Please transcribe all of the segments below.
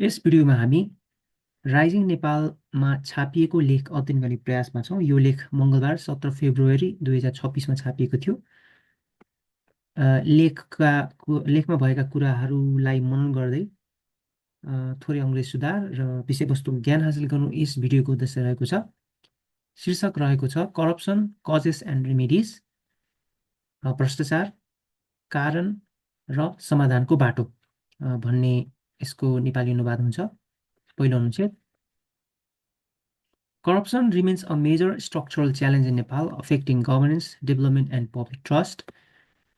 यस भिडियोमा हामी राइजिङ नेपालमा छापिएको लेख अध्ययन गर्ने प्रयासमा छौँ। यो लेख मङ्गलबार 17 फेब्रुअरी 2026 मा छापिएको थियो। लेखमा भएका कुराहरूलाई मनन गर्दै थोरै अङ्ग्रेजी सुधार र विषयवस्तु ज्ञान हासिल गर्नु यस भिडियोको उद्देश्य रहेको छ। शीर्षक रहेको छ करप्सन कजेस एन्ड रेमेडिज, भ्रष्टाचार कारण र समाधानको बाटो भन्ने यसको नेपाली अनुवाद हुन्छ। पहिलो अनुच्छेद, corruption remains a major structural challenge in Nepal, affecting governance, development, and public trust.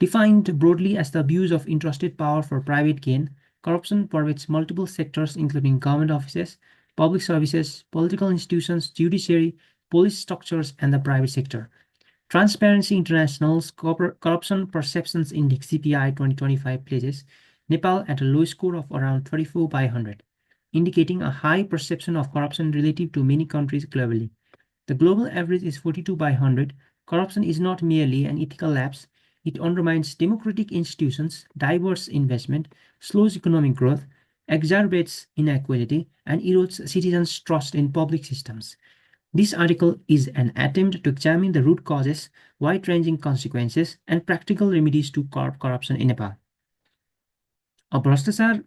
Defined broadly as the abuse of entrusted power for private gain, corruption pervades multiple sectors, including government offices, public services, political institutions, judiciary, police structures, and the private sector. Transparency International's Corruption Perceptions Index (CPI) 2025 places Nepal at a low score of around 34 by 100, indicating a high perception of corruption relative to many countries globally. The global average is 42 by 100. Corruption is not merely an ethical lapse, it undermines democratic institutions, diverts investment, slows economic growth, exacerbates inequality, and erodes citizens' trust in public systems. This article is an attempt to examine the root causes, wide-ranging consequences, and practical remedies to curb corruption in Nepal. भ्रष्टाचार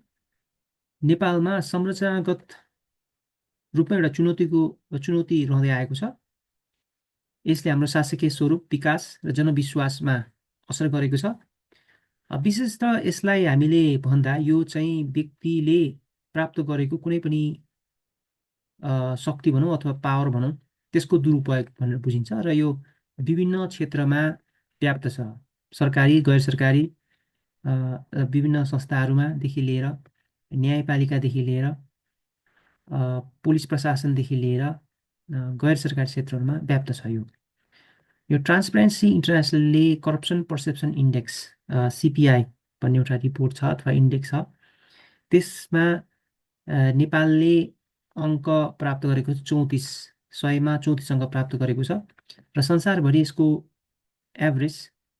नेपालमा संरचनागत रूपमा एउटा चुनौती रहँदै आएको छ। यसले हाम्रो शासकीय स्वरूप, विकास र जनविश्वासमा असर गरेको छ। विशेषतः यसलाई हामीले भन्दा यो चाहिँ व्यक्तिले प्राप्त गरेको कुनै पनि शक्ति भनौँ अथवा पावर भनौँ त्यसको दुरुपयोग भनेर बुझिन्छ र यो विभिन्न क्षेत्रमा व्याप्त छ। सरकारी, गैर सरकारी, विभिन्न संस्थाहरूमादेखि लिएर न्यायपालिकादेखि लिएर पुलिस प्रशासनदेखि लिएर गैर सरकारी क्षेत्रहरूमा व्याप्त छ। यो ट्रान्सपेरेन्सी इन्टरनेसनलले करप्सन पर्सेप्सन इन्डेक्स CPI भन्ने एउटा रिपोर्ट छ अथवा इन्डेक्स छ, त्यसमा नेपालले अङ्क प्राप्त गरेको 34, 100मा 34 अङ्क प्राप्त गरेको छ र संसारभरि यसको एभरेज,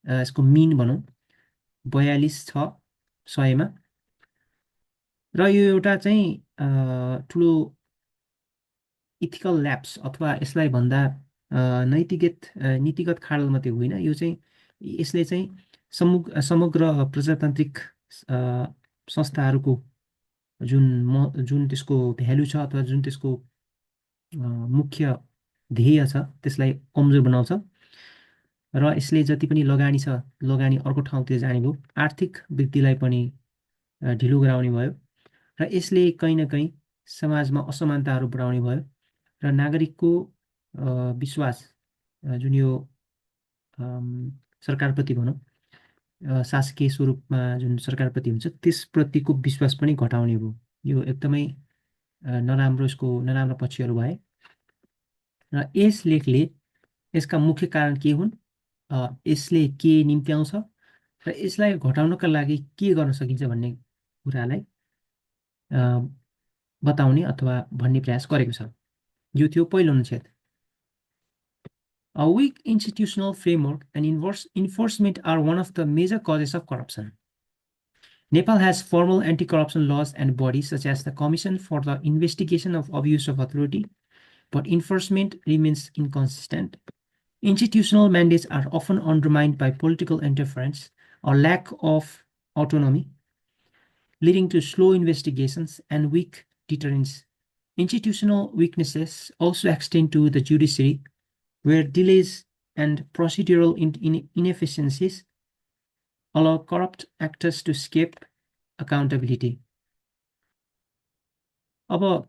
यसको मिन भनौँ 42 छ 100मा। र यो एउटा चाहिँ ठुलो इथिकल ल्याप्स अथवा यसलाई भन्दा नीतिगत खाडल मात्रै होइन, यो चाहिँ यसले चाहिँ समग्र प्रजातान्त्रिक संस्थाहरूको जुन त्यसको भ्यालु छ अथवा जुन त्यसको मुख्य ध्येय छ त्यसलाई कमजोर बनाउँछ र यसले जति पनि लगानी छ, लगानी अर्को ठाउँतिर जाने भयो, आर्थिक वृद्धिलाई पनि ढिलो गराउने भयो र यसले कहीँ न कहीँ समाजमा असमानताहरू बढाउने भयो र नागरिकको विश्वास जुन यो सरकारप्रति भनौँ, शासकीय स्वरूपमा जुन सरकारप्रति हुन्छ त्यसप्रतिको विश्वास पनि घटाउने भयो। यो एकदमै नराम्रो पक्षहरू भए र यस लेखले यसका मुख्य कारण के हुन्, यसले के निम्त्याउँछ र यसलाई घटाउनका लागि के गर्न सकिन्छ भन्ने कुरालाई बताउने अथवा भन्ने प्रयास गरेको छ। यो थियो पहिलो अनुच्छेद। A weak institutional framework and enforcement are one of the major causes of corruption. Nepal has formal anti-corruption laws and bodies such as the Commission for the Investigation of Abuse of Authority, but enforcement remains inconsistent. Institutional mandates are often undermined by political interference or lack of autonomy, leading to slow investigations and weak deterrence. Institutional weaknesses also extend to the judiciary, where delays and procedural inefficiencies allow corrupt actors to escape accountability. अब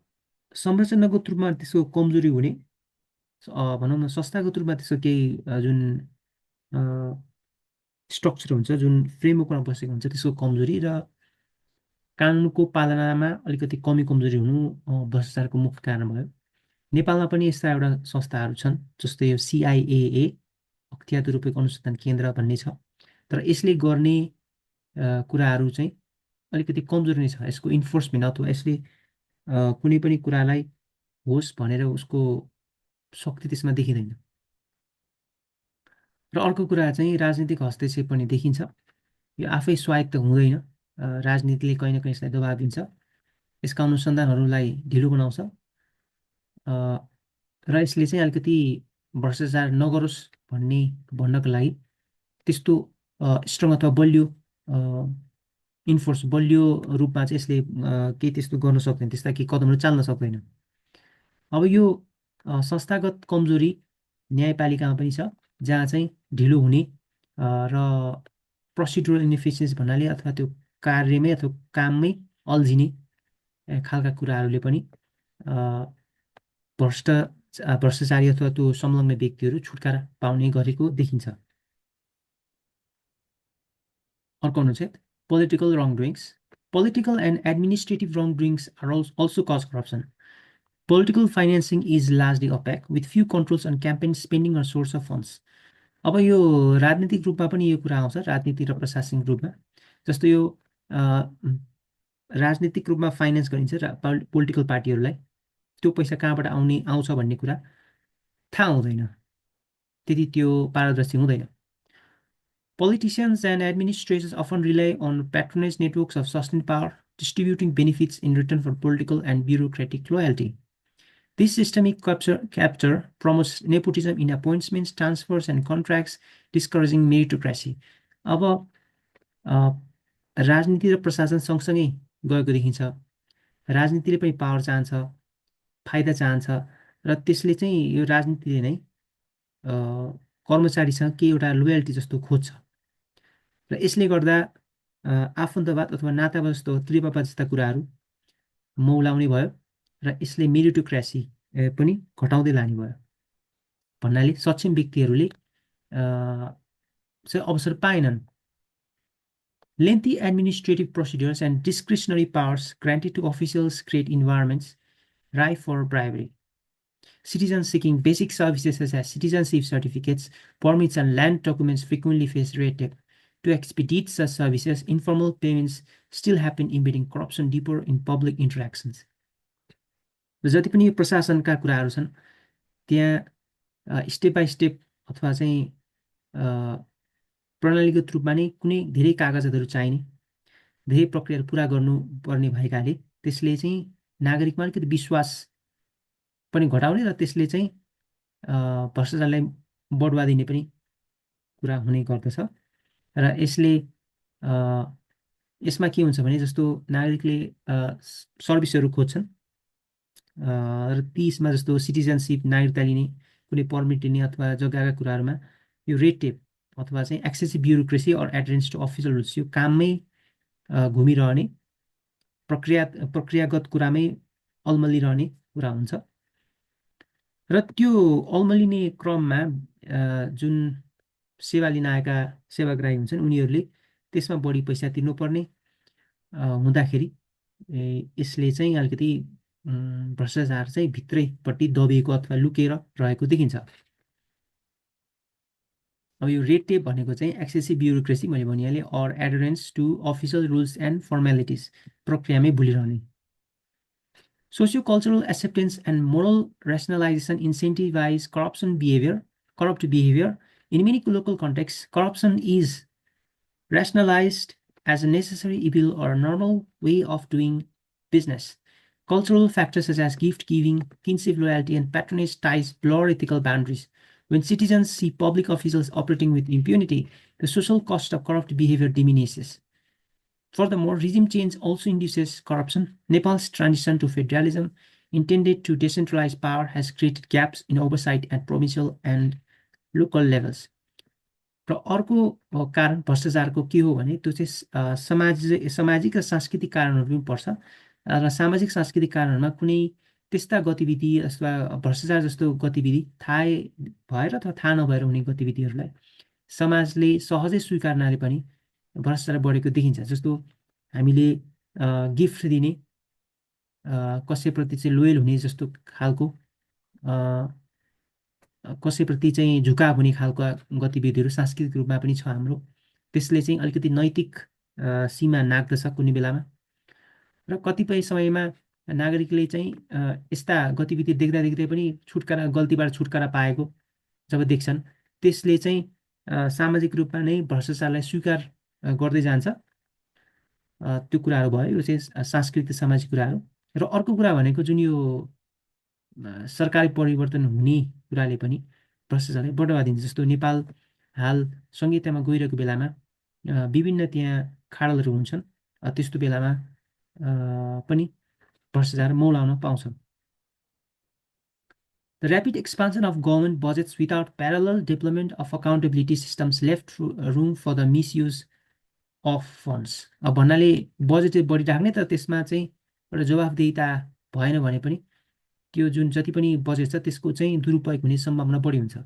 संरचनागत रूपमा त्यसको कमजोरी हुने, भनौँ न संस्थागत रूपमा त्यसको केही जुन स्ट्रक्चर हुन्छ, जुन फ्रेमवर्कमा बसेको हुन्छ त्यसको कमजोरी र कानुनको पालनामा अलिकति कमजोरी हुनु भ्रष्टाचारको मुख्य कारण भयो। नेपालमा पनि यस्ता एउटा संस्थाहरू छन्, जस्तै यो CIAA, अख्तियार दुरुपयोग अनुसन्धान केन्द्र भन्ने छ, तर यसले गर्ने कुराहरू चाहिँ अलिकति कमजोर नै छ। यसको इन्फोर्समेन्ट अथवा यसले कुनै पनि कुरालाई होस् भनेर उसको शक्ति त्यसमा देखिँदैन। र अर्को कुरा चाहिँ राजनीतिक हस्तक्षेप पनि देखिन्छ। यो आफै स्वायत्त हुँदैन, राजनीतिले कहीँ न कहीँ यसलाई दबाब दिन्छ यसका अनुसन्धानहरूलाई ढिलो बनाउँछ र यसले चाहिँ अलिकति भ्रष्टाचार नगरोस् भन्नको लागि त्यस्तो स्ट्रङ अथवा बलियो बलियो रूपमा चाहिँ यसले केही त्यस्तो गर्न सक्दैन, त्यस्ता केही कदमहरू चाल्न सक्दैन। अब यो संस्थागत कमजोरी न्यायपालिकामा पनि छ, जहाँ चाहिँ ढिलो हुने र प्रोसिड्युरल इनएफिसियन्सी भन्नाले अथवा त्यो कार्यमै अथवा काममै अल्झिने खालका कुराहरूले पनि भ्रष्टाचारी अथवा त्यो संलग्न व्यक्तिहरू छुटकारा पाउने गरेको देखिन्छ। अर्को अनुच्छेद political wrongdoings. Political and administrative wrongdoings are also cause corruption. Political financing is largely opaque, with few controls on campaign spending or source of funds. अब यो राजनीतिक रूपमा पनि यो कुरा आउँछ, राजनीतिक र प्रशासनिक रूपमा। जस्तो यो राजनीतिक रूपमा फाइनेन्स गरिन्छ पोलिटिकल पार्टीहरूलाई, त्यो पैसा कहाँबाट आउँछ भन्ने कुरा थाहा हुँदैन, त्यति त्यो पारदर्शी हुँदैन। Politicians and administrators often rely on patronage networks of sustained power, distributing benefits in return for political and bureaucratic loyalty. This systemic capture promotes nepotism in appointments, transfers, and contracts, discouraging meritocracy. अब राजनीति र प्रशासन सँगसँगै गएको देखिन्छ। राजनीतिले पनि power चाहन्छ, फाइदा चाहन्छ, र त्यसले चाहिँ यो राजनीतिले नै कर्मचारीसँग के एउटा लोयल्टी जस्तो खोज्छ, र यसले गर्दा आफन्तवाद अथवा नातावाद जस्तो त्रिपापा जस्ता कुराहरू मौलाउने भयो, र यसले मेरिटोक्रेसी पनि घटाउँदै लाने भयो। भन्नाले सक्षम व्यक्तिहरूले चाहिँ अवसर पाएनन्। Lengthy administrative procedures and discretionary powers granted to officials create environments rife for bribery. Citizens seeking basic services such as citizenship certificates, permits, and land documents frequently face red tape. To expedite such services, informal payments still happen, embedding corruption deeper in public interactions. जति पनि प्रशासनका कुराहरू छन् त्यहाँ step by step अथवा चाहिँ प्रणालीगत रूपमा नै कुनै धेरै कागजहरू चाहिने, धेरै प्रक्रियाहरू पुरा गर्नुपर्ने भएकाले त्यसले चाहिँ नागरिकमा अलिकति विश्वास पनि घटाउने र त्यसले चाहिँ भ्रष्टाचारलाई बढावा दिने पनि कुरा हुने गर्दछ। र यसमा के हुन्छ भने जस्तो नागरिकले सर्भिसहरू खोज्छन् र त्यसमा जस्तो सिटिजनसिप, नागरिकता लिने, कुनै पर्मिट लिने अथवा जग्गाका कुराहरूमा यो रेड टेप अथवा चाहिँ excessive bureaucracy or adherence to official rules, यो काममै घुमिरहने, प्रक्रियागत कुरामै अल्मलिरहने कुरा हुन्छ। र त्यो अल्मलिने क्रममा जुन सेवा लिन आएका सेवाग्राही हुन्छन् उनीहरूले त्यसमा बढी पैसा तिर्नुपर्ने हुँदाखेरि यसले चाहिँ अलिकति भ्रष्टाचार चाहिँ भित्रैपट्टि दबिएको अथवा लुकेर रहेको देखिन्छ। अब यो रेड टेप भनेको चाहिँ एक्सेसिभ ब्युरोक्रेसी मैले भनिहालेँ, or adherence to official rules and formalities, प्रक्रियामै भुलिरहने। Socio-cultural acceptance and moral rationalization incentivize corrupt behavior. In many local contexts, corruption is rationalized as a necessary evil or normal way of doing business. Cultural factors such as gift giving, kinship loyalty, and patronage ties blur ethical boundaries. When citizens see public officials operating with impunity, the social cost of corrupt behavior diminishes. Furthermore, regime change also induces corruption. Nepal's transition to federalism, intended to decentralize power, has created gaps in oversight at provincial and local levels. र अर्को कारण भ्रष्टाचारको के हो भने त्यो चाहिँ सामाजिक र सांस्कृतिक कारणहरू पनि पर्छ। र सामाजिक सांस्कृतिक कारणहरूमा कुनै त्यस्ता गतिविधि अथवा भ्रष्टाचार जस्तो गतिविधि थाहा भएर अथवा थाहा नभएर हुने गतिविधिहरूलाई समाजले सहजै स्वीकार्नाले पनि भ्रष्टाचार बढेको देखिन्छ। जस्तो हामीले गिफ्ट दिने, कसैप्रति चाहिँ लोयल हुने जस्तो खालको, कसैप्रति चाहिँ झुकाव हुने खालको गतिविधिहरू सांस्कृतिक रूपमा पनि छ हाम्रो। त्यसले चाहिँ अलिकति नैतिक सीमा नाग्दछ कुनै बेलामा। र कतिपय समयमा नागरिकले चाहिँ यस्ता गतिविधि देख्दा देख्दै पनि गल्तीबाट छुटकारा पाएको जब देख्छन्, त्यसले चाहिँ सामाजिक रूपमा नै भ्रष्टाचारलाई स्वीकार गर्दै जान्छ। त्यो कुराहरू भयो, यो चाहिँ सांस्कृतिक सामाजिक कुराहरू। र अर्को कुरा भनेको जुन यो सरकारी परिवर्तन हुने कुराले पनि भ्रष्टाचारलाई बढावा दिन्छ। जस्तो नेपाल हाल संहितामा गइरहेको बेलामा विभिन्न त्यहाँ खाडलहरू हुन्छन्, त्यस्तो बेलामा पनि भ्रष्टाचार मौलाउन पाउँछ। The rapid expansion of government budgets without parallel development of accountability systems left room for the misuse of funds। अब भन्नाले बजेट चाहिँ बढिराख्ने तर त्यसमा चाहिँ एउटा जवाफदेहिता भएन भने पनि त्यो जुन जति पनि बजेट छ त्यसको चाहिँ दुरुपयोग हुने सम्भावना बढी हुन्छ।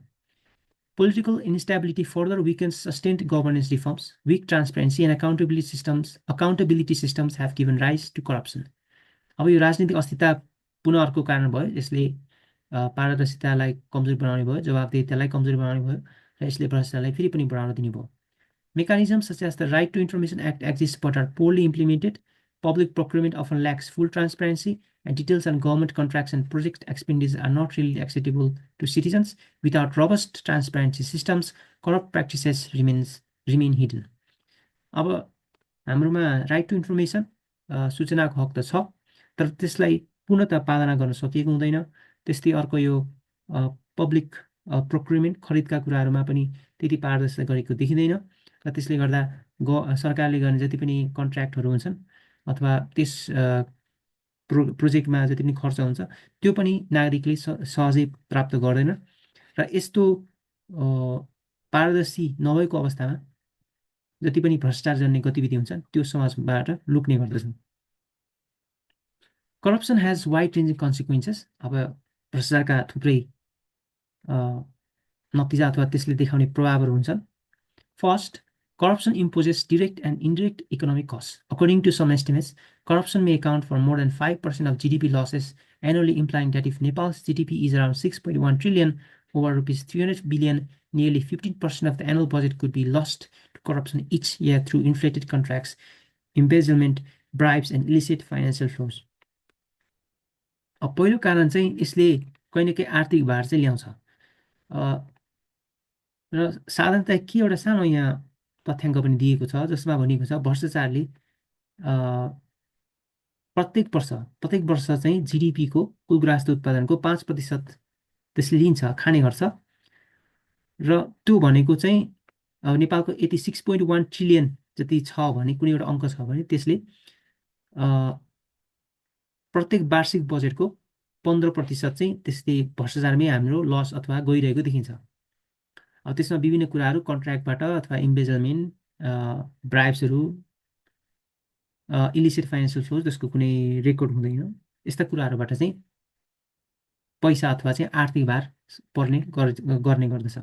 Political instability further weakens sustained governance reforms. Weak transparency and accountability systems have given rise to corruption। अब यो राजनीतिक अस्थिरता पुनः अर्को कारण भयो, यसले पारदर्शितालाई कमजोर बनाउने भयो, जवाफदेहितालाई कमजोर बनाउने भयो र यसले भ्रष्टाचारलाई फेरि पनि बढावा दिने भयो। Mechanisms such as the Right to Information Act exist but are poorly implemented. Public procurement often lacks full transparency, and details on government contracts and project expenditures are not really accessible to citizens. Without robust transparency systems, corrupt practices remain hidden। अब हाम्रोमा right to information सूचनाको हक त छ, तर त्यसलाई पूर्णतः पालना गर्न सकिएको हुँदैन। त्यस्तै अर्को यो पब्लिक प्रोक्युरमेन्ट खरिदका कुराहरूमा पनि त्यति पारदर्शिता गरेको देखिँदैन र त्यसले गर्दा सरकारले गर्ने जति पनि कन्ट्र्याक्टहरू हुन्छन् अथवा त्यस प्रोजेक्टमा जति पनि खर्च हुन्छ त्यो पनि नागरिकले सहजै प्राप्त गर्दैन र यस्तो पारदर्शी नभएको अवस्थामा जति पनि भ्रष्टाचार जन्य गतिविधि हुन्छन् त्यो समाजबाट लुक्ने गर्दछन्। Corruption has wide-ranging consequences। अब भ्रष्टाचारका थुप्रै नतिजा अथवा त्यसले देखाउने प्रभावहरू हुन्छन्। First, corruption imposes direct and indirect economic costs। According to some estimates, corruption may account for more than 5% of GDP losses annually, implying that if Nepal's GDP is around 6.1 trillion over rupees 300 billion, nearly 15% of the annual budget could be lost to corruption each year through inflated contracts, embezzlement, bribes, and illicit financial flows। अब पहिलो कारण चाहिँ यसले कहीँ न कहीँ आर्थिक भार चाहिँ ल्याउँछ र साधारणतया के एउटा सानो यहाँ तथ्याङ्क पनि दिएको छ जसमा भनिएको छ भ्रष्टाचारले प्रत्येक वर्ष चाहिँ जिडिपीको कुल ग्राहस्थ उत्पादनको 5% त्यसले लिन्छ, खाने गर्छ र त्यो भनेको चाहिँ नेपालको यति 6.1 ट्रिलियन जति छ भने कुनै एउटा अङ्क छ भने त्यसले प्रत्येक वार्षिक बजेटको 15% चाहिँ त्यसले भ्रष्टाचारमै हाम्रो लस अथवा गइरहेको देखिन्छ। अब त्यसमा विभिन्न कुराहरू कन्ट्र्याक्टबाट अथवा इम्बेजलमेन्ट, ब्राइब्सहरू, इलिसिट फाइनेन्सियल फ्लोज जसको कुनै रेकर्ड हुँदैन, यस्ता कुराहरूबाट चाहिँ पैसा अथवा चाहिँ आर्थिक भार गर्ने गर्दछ।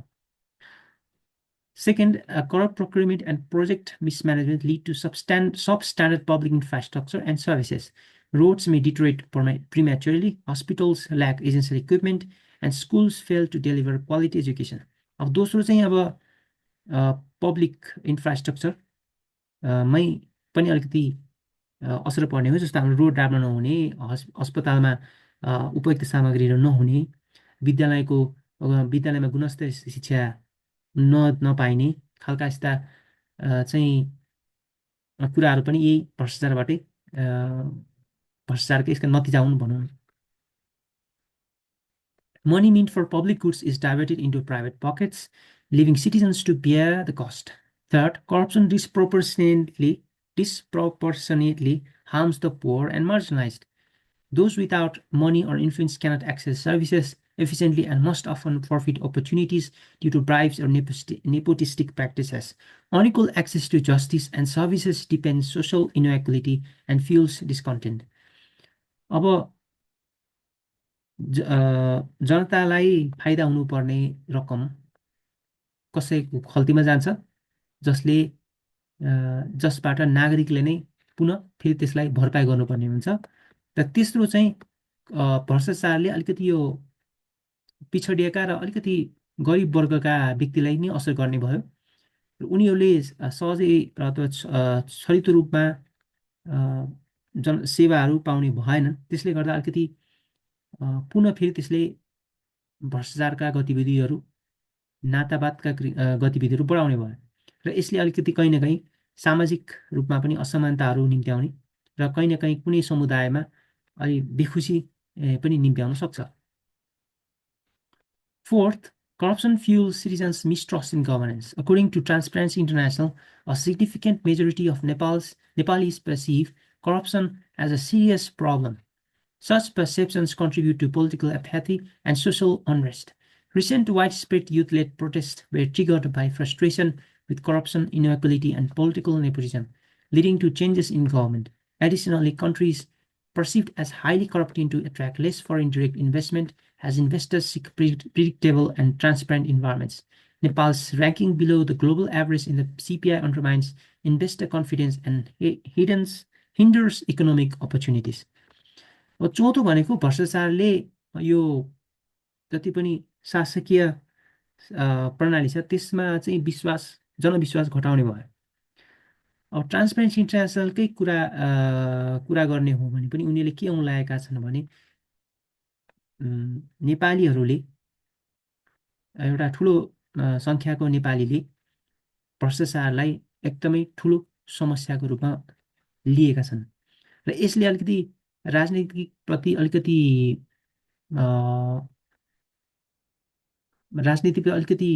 Second, corrupt procurement and project mismanagement lead to substandard public infrastructure and services। Roads may deteriorate prematurely, hospitals lack essential equipment, and schools fail to deliver quality education। अब दोस्रो चाहिँ अब पब्लिक इन्फ्रास्ट्रक्चर मै पनि अलिकति असर पर्ने हो, जस्तो हाम्रो रोड राम्रो नहुने, अस्पतालमा उपयुक्त सामग्रीहरू नहुने, विद्यालयमा गुणस्तरीय शिक्षा नपाइने खालका यस्ता चाहिँ कुराहरू पनि यही भ्रष्टाचारबाटै भ्रष्टाचारको यसका नतिजा हुन् भनौँ। Money meant for public goods is diverted into private pockets, leaving citizens to bear the cost। Third, corruption disproportionately harms the poor and marginalized। Those without money or influence cannot access services efficiently and must often forfeit opportunities due to bribes or nepotistic practices। Unequal access to justice and services deepens social inequality and fuels discontent। अब जनतालाई फाइदा हुनुपर्ने रकम कसैको खल्तीमा जान्छ जसबाट नागरिकले नै पुनः फेरि त्यसलाई भरपाई गर्नुपर्ने हुन्छ। र तेस्रो चाहिँ भ्रष्टाचारले अलिकति यो पिछडिएका र अलिकति गरिब वर्गका व्यक्तिलाई नै असर गर्ने भयो र उनीहरूले सहजै छरितो रूपमा सेवाहरू पाउने भएनन्। त्यसले गर्दा अलिकति पुनः फेरि त्यसले भ्रष्टाचारका गतिविधिहरू, नातावादका गतिविधिहरू बढाउने भयो र यसले अलिकति कहीँ न कहीँ सामाजिक रूपमा पनि असमानताहरू निम्त्याउने र कहीँ न कहीँ कुनै समुदायमा अलि बेखुसी पनि निम्त्याउन सक्छ। Fourth, corruption fuels citizens' mistrust in governance. According to Transparency International, a significant majority of Nepalis perceive corruption as a serious problem. Such perceptions contribute to political apathy and social unrest. Recent widespread youth-led protests were triggered by frustration with corruption, inequality, and political nepotism, leading to changes in government. Additionally, countries perceived as highly corrupt to attract less foreign direct investment as investors seek predictable and transparent environments. Nepal's ranking below the global average in the CPI undermines investor confidence and hinders economic opportunities. चौथो भनेको भ्रष्टाचारले यो जति पनि शासकीय प्रणाली छ त्यसमा चाहिँ जनविश्वास घटाउने भयो। अब ट्रान्सपेरेन्सी इन्टरनेसनलकै कुरा गर्ने हो भने पनि उनीहरूले के औँल्याएका छन् भने नेपालीहरूले एउटा ठुलो सङ्ख्याको नेपालीले भ्रष्टाचारलाई एकदमै ठुलो समस्याको रूपमा लिएका छन् र यसले अलिकति राजनीतिप्रति अलिकति राजनीतिको अलिकति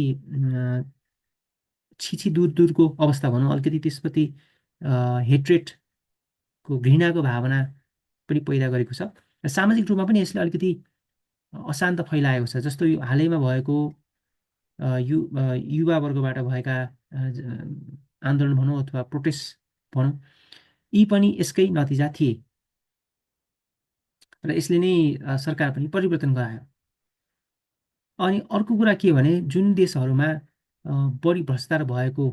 छिछि दूरको अवस्था भनौँ, अलिकति त्यसप्रति हेट्रेटको घृणाको भावना पनि पैदा गरेको छ र सामाजिक रूपमा पनि यसले अलिकति अशान्त फैलाएको छ। जस्तो यो हालैमा भएको युवा वर्गबाट भएका आन्दोलन भनौँ अथवा प्रोटेस्ट भनौँ, यी पनि यसकै नतिजा थिए र यसले नै सरकार पनि परिवर्तन गरायो। अनि अर्को कुरा के भने जुन देशहरूमा बढी भ्रष्टाचार भएको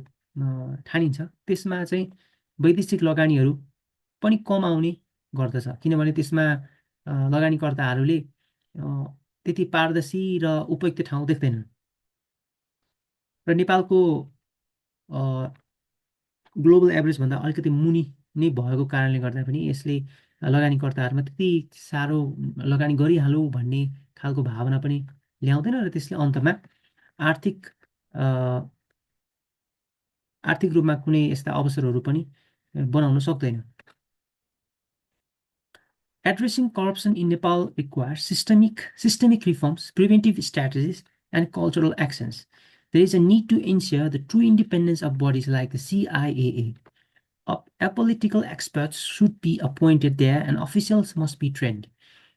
ठानिन्छ त्यसमा चाहिँ वैदेशिक लगानीहरू पनि कम आउने गर्दछ, किनभने त्यसमा लगानीकर्ताहरूले त्यति पारदर्शी र उपयुक्त ठाउँ देख्दैनन्। र नेपालको ग्लोबल एभरेजभन्दा अलिकति मुनि नै भएको कारणले गर्दा पनि यसले लगानीकर्ताहरूमा त्यति साह्रो लगानी गरिहालौँ भन्ने खालको भावना पनि ल्याउँदैन र त्यसले अन्तमा आर्थिक रूपमा कुनै यस्ता अवसरहरू पनि बनाउन सक्दैन। Addressing corruption in Nepal requires systemic reforms, preventive strategies, and cultural actions. There is a need to ensure the true independence of bodies like the CIAA. Apolitical experts should be appointed there and officials must be trained.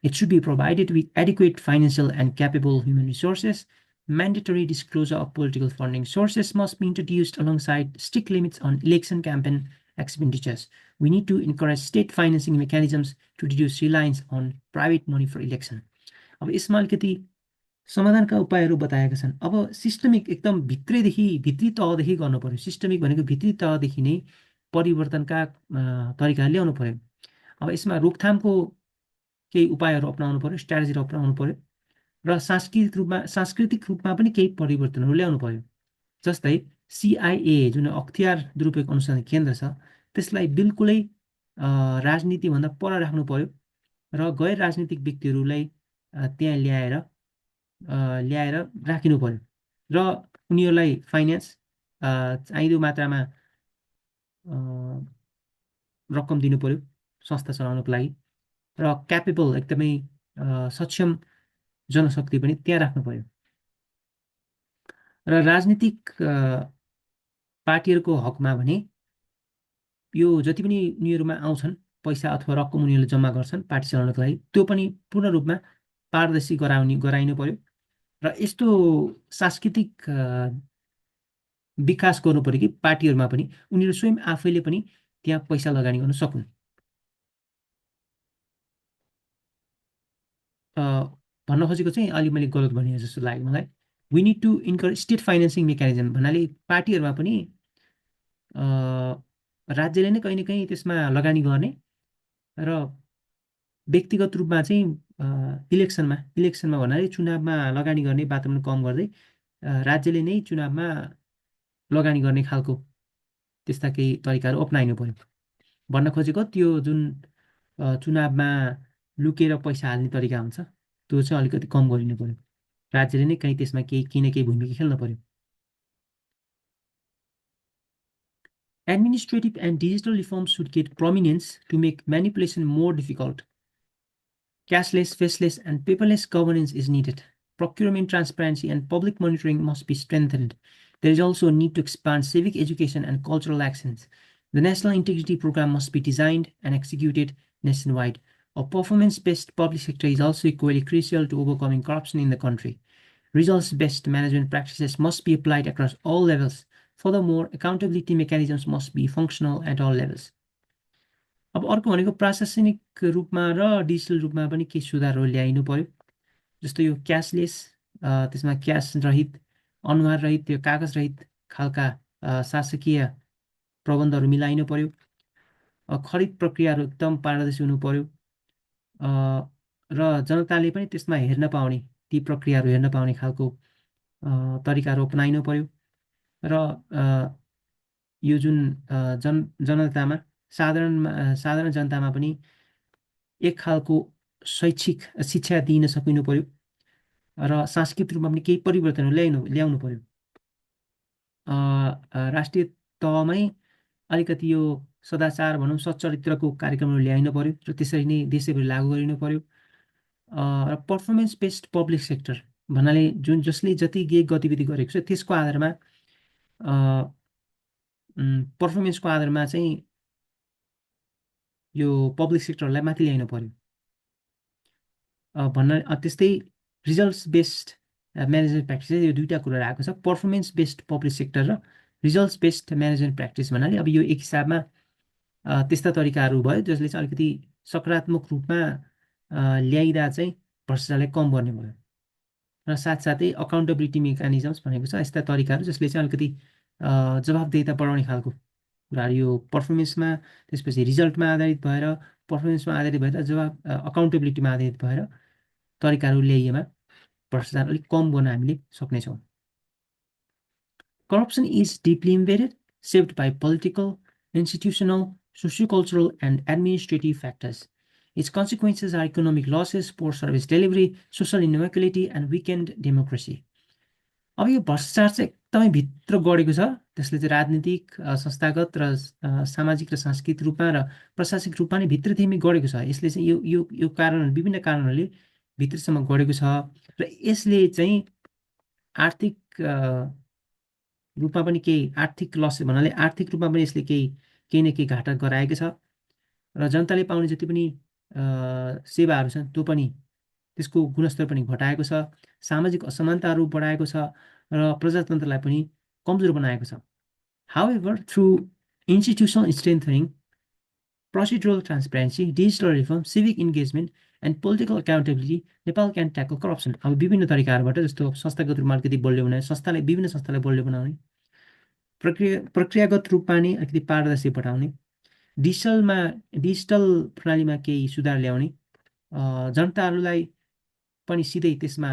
It should be provided with adequate financial and capable human resources. Mandatory disclosure of political funding sources must be introduced alongside strict limits on election campaign expenditures. We need to encourage state financing mechanisms to reduce reliance on private money for election. अब यसमा अलिकति समाधानका उपायहरू बताएका छन्। अब systemic एकदम भित्री तहदेखि गर्नु पर्यो। सिस्टमिक भनेको भित्री तहदेखि नै परिवर्तनका तरिका ल्याउनु पर्यो। अब यसमा रोकथामको केही उपायहरू अपनाउनु पर्यो, स्ट्राटेजीहरू अपनाउनु पर्यो र सांस्कृतिक रूपमा पनि केही परिवर्तनहरू ल्याउनु पर्यो। जस्तै CIA जुन अख्तियार दुरुपयोग अनुसन्धान केन्द्र छ त्यसलाई बिल्कुलै राजनीतिभन्दा पर राख्नु पर्यो र गैर राजनीतिक व्यक्तिहरूलाई त्यहाँ ल्याएर राखिनु पर्यो र उनीहरूलाई फाइनेन्स चाहिँदो मात्रामा रकम दिनु पर्यो संस्था चलाउनको लागि र क्यापेबल एकदमै सक्षम जनशक्ति पनि त्यहाँ राख्नु पर्यो र राजनीतिक पार्टीहरूको हकमा भने यो जति पनि उनीहरूमा आउँछन् पैसा अथवा रकम उनीहरूले जम्मा गर्छन् पार्टी चलाउनको लागि त्यो पनि पूर्ण रूपमा पारदर्शी गराइनु पर्यो र यस्तो सांस्कृतिक विकास गर्नु पर्यो कि पार्टीहरूमा पनि उनीहरू स्वयं आफैले पनि त्यहाँ पैसा लगानी गर्न सकुन्। भन्न खोजेको चाहिँ अलि मैले गलत भने जस्तो लाग्यो मलाई। We need to encourage state financing mechanism भन्नाले पार्टीहरूमा पनि राज्यले नै कहीँ न कहीँ त्यसमा लगानी गर्ने र व्यक्तिगत रूपमा चाहिँ इलेक्सनमा भन्नाले चुनावमा लगानी गर्ने वातावरण कम गर्दै राज्यले नै चुनावमा लगानी गर्ने खालको त्यस्ता केही तरिकाहरू अपनाइनु पर्यो। भन्न खोजेको त्यो जुन चुनावमा लुकेर पैसा हाल्ने तरिका हुन्छ त्यो चाहिँ अलिकति कम गरिनु पर्यो। राज्यले नै कहीँ त्यसमा केही न केही भूमिका खेल्न पर्यो। Administrative and digital reforms should get prominence to make manipulation more difficult. Cashless, faceless, and paperless governance is needed. Procurement transparency and public monitoring must be strengthened. There is also a need to expand civic education and cultural actions. The National Integrity Program must be designed and executed nationwide. A performance-based public sector is also equally crucial to overcoming corruption in the country. Results-based management practices must be applied across all levels. Furthermore, accountability mechanisms must be functional at all levels. अब अर्को भनेको प्रशासनिक रूपमा र digital रूपमा पनि केही सुधारहरू ल्याइनु पर्यो। जस्तो यो क्यासलेस, त्यसमा क्यास रहित, अनुहार रहित, त्यो कागज रहित खालका शासकीय प्रबन्धहरू मिलाइनु पर्यो। खरिद प्रक्रियाहरू एकदम पारदर्शी हुनु पर्यो र जनताले पनि त्यसमा हेर्न पाउने, ती प्रक्रियाहरू हेर्न पाउने खालको तरिकाहरू अपनाइनु पर्यो र यो जुन जनतामा साधारण जनतामा पनि एक खालको शैक्षिक शिक्षा दिन सकिनु पर्यो र सांस्कृतिक रूपमा पनि केही परिवर्तनहरू ल्याउनु पर्यो। राष्ट्रिय तहमै अलिकति यो सदाचार भनौँ सच्चरित्रको कार्यक्रमहरू ल्याइनु पर्यो र त्यसरी नै देशैभरि लागू गरिनु पर्यो। र पर्फर्मेन्स बेस्ड पब्लिक सेक्टर भन्नाले जसले जति गतिविधि गरेको छ त्यसको आधारमा पर्फर्मेन्सको आधारमा चाहिँ यो पब्लिक सेक्टरलाई माथि ल्याइनु पर्यो। त्यस्तै रिजल्ट्स बेस्ड म्यानेजमेन्ट प्र्याक्टिस यो दुईवटा कुराहरू आएको छ, पर्फर्मेन्स बेस्ड पब्लिक सेक्टर र रिजल्ट्स बेस्ड म्यानेजमेन्ट प्र्याक्टिस भन्नाले अब यो एक हिसाबमा त्यस्ता तरिकाहरू भयो जसले चाहिँ अलिकति सकारात्मक रूपमा ल्याइदा चाहिँ भ्रष्टाचारलाई कम गर्ने भयो र साथसाथै अकाउन्टेबिलिटी मेकानिजम्स भनेको छ यस्ता तरिकाहरू जसले चाहिँ अलिकति जवाबदेहिता बढाउने खालको कुराहरू यो पर्फर्मेन्समा त्यसपछि रिजल्टमा आधारित भएर पर्फर्मेन्समा आधारित भएर अकाउन्टेबिलिटीमा आधारित भएर तरिकाहरू ल्याइएमा भ्रष्टाचार अलिक कम गर्न हामीले सक्नेछौँ। Corruption is deeply embedded, shaped by political, institutional, sociocultural, and administrative factors. Its consequences are economic losses, poor service delivery, social inequality, and weakened democracy. अब यो भ्रष्टाचार चाहिँ एकदमै भित्र गढेको छ, त्यसले चाहिँ राजनीतिक, संस्थागत र सामाजिक र सांस्कृतिक रूपमा र प्रशासनिक रूपमा नै भित्रदेखि गढेको छ। यसले चाहिँ यो कारण विभिन्न कारणहरूले भित्रसम्म गढेको छ र यसले चाहिँ आर्थिक रूपमा पनि केही आर्थिक लस भन्नाले आर्थिक रूपमा पनि यसले केही न केही घाटा गराएको छ र जनताले पाउने जति पनि सेवाहरू छन् त्यो पनि त्यसको गुणस्तर पनि घटाएको छ, सामाजिक असमानताहरू बढाएको छ र प्रजातन्त्रलाई पनि कमजोर बनाएको छ। However, through institutional strengthening, procedural transparency, digital reform, civic engagement, and political accountability, Nepal can tackle corruption. अब विभिन्न तरिकाहरूबाट जस्तो संस्थागत रूपमा अलिकति बलियो बनाउने, विभिन्न संस्थालाई बलियो बनाउने, प्रक्रियागत रूपमा नै अलिकति पारदर्शी बनाउने, डिजिटल प्रणालीमा केही सुधार ल्याउने, जनताहरूलाई पनि सिधै त्यसमा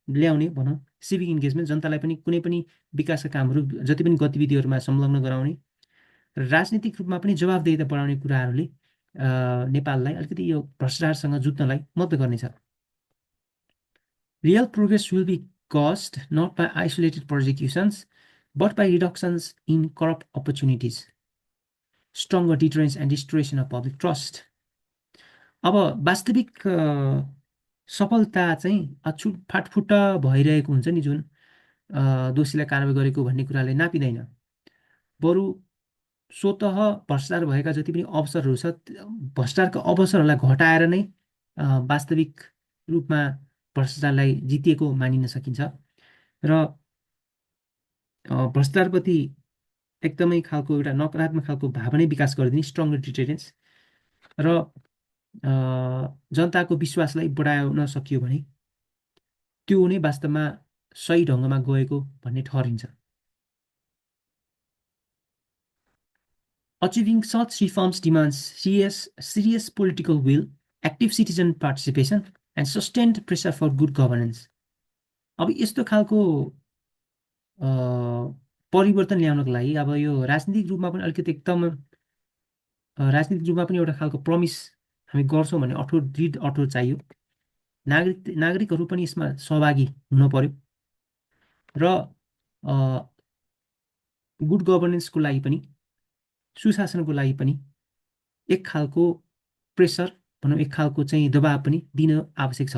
ल्याउने भनौँ, सिभिक इन्गेजमेन्ट, जनतालाई पनि कुनै पनि विकासका कामहरू जति पनि गतिविधिहरूमा संलग्न गराउने, राजनीतिक रूपमा पनि जवाबदेहिता बढाउने कुराहरूले नेपाललाई अलिकति यो भ्रष्टाचारसँग जुझ्नलाई मद्दत गर्नेछ। Real progress will be caused not by isolated prosecutions, but by reductions in corrupt opportunities, stronger deterrence and restoration of public trust. अब वास्तविक सफलता चाहिँ फाटफुट भइरहेको हुन्छ नि, जुन दोषीलाई कारबाही गरेको भन्ने कुराले नापिँदैन, बरु स्वतः भ्रष्टाचार भएका जति पनि अवसरहरू छ भ्रष्टाचारका अवसरहरूलाई घटाएर नै वास्तविक रूपमा भ्रष्टाचारलाई जितिएको मानिन सकिन्छ र भ्रष्टाचारप्रति एकदमै खालको एउटा नकारात्मक खालको भावना विकास गरिदिने स्ट्रङ्गर डिटेरेन्स र जनताको विश्वासलाई बढाउन सकियो भने त्यो नै वास्तवमा सही ढङ्गमा गएको भन्ने ठहरिन्छ। Achieving such reforms demands serious political will, active citizen participation, and sustained pressure for good governance. अब यस्तो खालको परिवर्तन ल्याउनको लागि अब यो राजनीतिक रूपमा पनि अलिकति एकदम राजनीतिक रूपमा पनि एउटा खालको प्रमिस हामी गर्छौँ भने दृढ अठोट चाहियो। नागरिकहरू पनि यसमा सहभागी हुन पर्यो र गुड गभर्नेन्सको लागि पनि, सुशासनको लागि पनि एक खालको प्रेसर भनौँ एक खालको चाहिँ दबाब पनि दिन आवश्यक छ।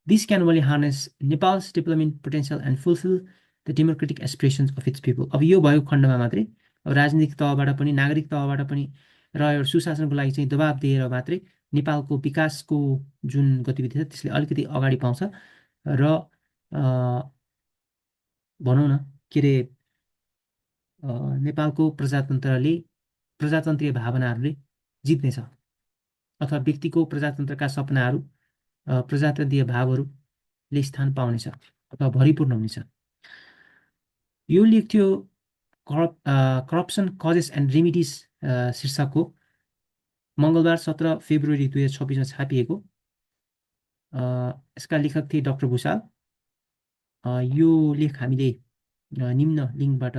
This can only harness Nepal's development potential and fulfill the democratic aspirations of its people. अब यो भयो खण्डमा मात्रै, अब राजनीतिक तहबाट पनि नागरिक तहबाट पनि र एउटा सुशासनको लागि चाहिँ दबाब दिएर मात्रै नेपालको विकासको जुन गतिविधि छ त्यसले अलिकति अगाडि पाउँछ र भनौँ न के अरे नेपालको प्रजातन्त्रीय भावनाहरूले जित्नेछ अथवा व्यक्तिको प्रजातन्त्रका सपनाहरू प्रजातन्त्रीय भावहरूले स्थान पाउनेछ अथवा भरिपूर्ण हुनेछ। यो लेख थियो करप्सन कजेस एन्ड रेमिडिज शीर्षकको मङ्गलबार 17 फेब्रुअरी 2026मा छापिएको। यसका लेखक थिए डाक्टर भुषाल। यो लेख हामीले निम्न लिङ्कमा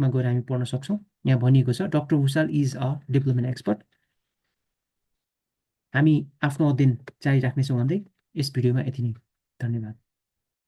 गएर हामी पढ्न सक्छौँ। यहाँ भनिएको छ doctor Bhusal is a development expert. हामी आफ्नो अध्ययन जारी राख्नेछौँ भन्दै यस भिडियोमा यति नै। धन्यवाद।